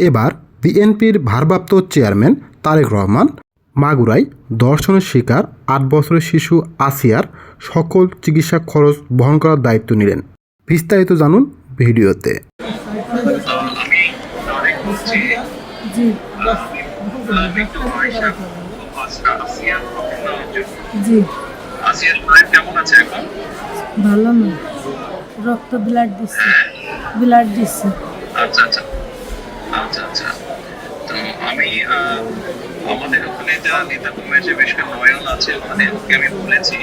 এবার বিএনপির ভারপ্রাপ্ত চেয়ারম্যান তারেক রহমান মাগুরায় ধর্ষণের শিকার ৮ বছরের শিশু আসিয়ার সকল চিকিৎসা খরচ বহন করার দায়িত্ব নিলেন। বিস্তারিত জানুন ভিডিওতে। ভালো না, রক্ত ব্লাড দিচ্ছে। আচ্ছা আচ্ছা আচ্ছা আচ্ছা। তো আমি আমাদের ওখানে যারা নেতা কর্মী বেশ নয়ন আছে, ওনাদেরকে আমি বলেছি,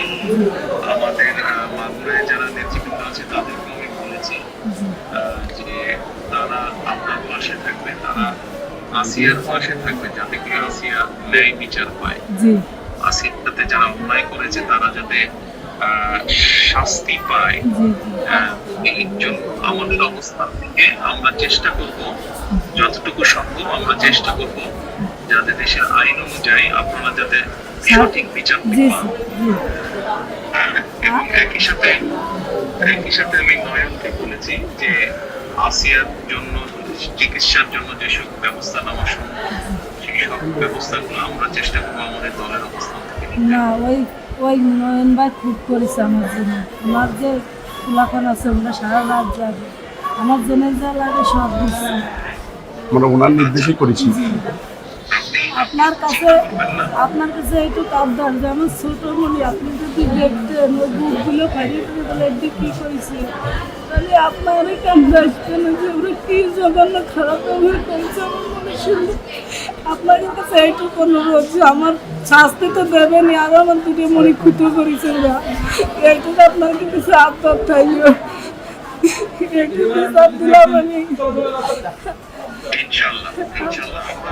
আমাদের মাগুরায় যারা নেতৃবৃন্দ আছে তাদেরকে আমি বলেছি যে তারা আপনার পাশে থাকবে, তারা আসিয়ার পাশে থাকবে, যাতে করে আসিয়া ন্যায় বিচার পায়। আসিয়ার সাথে যারা অন্যায় করেছে তারা যাতে শাস্তি পায়। এই জন্য আমাদের অবস্থান থেকে আমরা চেষ্টা করব, যতটুকু সম্ভব আমরা চেষ্টা করব যাতে দেশের আইন অনুযায়ী আপনারা যাতে সঠিক বিচার পান। এবং একই সাথে আমি নয়নকে বলেছি যে আসিয়ার জন্য চিকিৎসার জন্য যেসব ব্যবস্থা নেওয়া সম্ভব সেই সব ব্যবস্থাগুলো আমরা চেষ্টা করবো আমাদের দলের অবস্থান থেকে। না, ওই নয়ন ভাই খুব করেছে আমার জন্য। আমার যে এলাকান আছে ওরা সারা রাত যাবে, আমার জন্য যা লাগে সব দিচ্ছে, মানে ওনার নির্দেশই করেছি। আপনার কাছে একটু আবদার, যেমন ছোট মনি আপনি যদি দেখতেন ওই বুকগুলো ফাইলে বলে কি করেছে, তাহলে আপনার কেন আসতেন যে ওরা কি জঘন্য খারাপ ব্যবহার করেছে আমার মনে শুনলে। আপনার কাছে এইটুকু অনুরোধ যে আমার শাস্তি তো দেবেনি, আর আমার দুটো মনে খুঁটো করেছে ওরা, এইটুকু আপনার কাছে আবদার থাকলো, এইটুকু সব দিলাম আমি। ইনশাআল্লাহ আমরা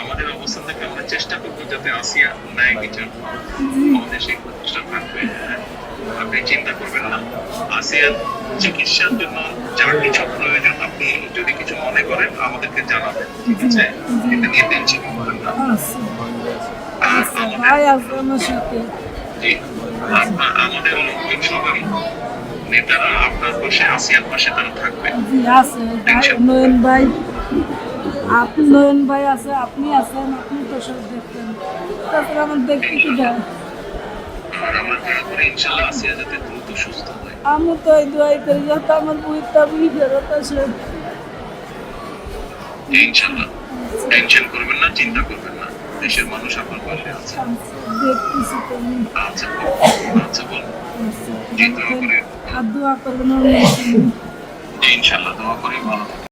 আমাদের অবস্থান থেকে আমরা চেষ্টা করবো যাতে আসিয়া ন্যায় বিচার পায়। আমাদের সেই প্রচেষ্টা থাকবে। আপনি চিন্তা করবেন না, আসিয়ার চিকিৎসার জন্য যা কিছু প্রয়োজন আপনি যদি কিছু মনে করেন আমাদেরকে জানাবেন, ঠিক আছে? এটা নিয়ে টেনশন করবেন না। আমাদের লোকজন সবাই নেতারা আপনার পাশে, আসিয়ার পাশে তারা থাকবে। নয়ন ভাই আছে, আপনি আছেন, আপনি তো সব দেখতেন, তাছাড়া আমার দেখতে কি দেয়। আর আমার দোয়া করে ইনশাআল্লাহ আসিয়া যাতে দ্রুত সুস্থ হয়। আমি তো এই দোয়াই করি যাতে আমার বইটা বুঝি ফেরত আসে। ইনশাআল্লাহ টেনশন করবেন না, চিন্তা করবেন না, দেশের মানুষ আপনার পাশে আছে। দেখতেছি তো। আচ্ছা বল। জি, দোয়া করে। আর দোয়া করবেন। ইনশাআল্লাহ দোয়া করি ভালো।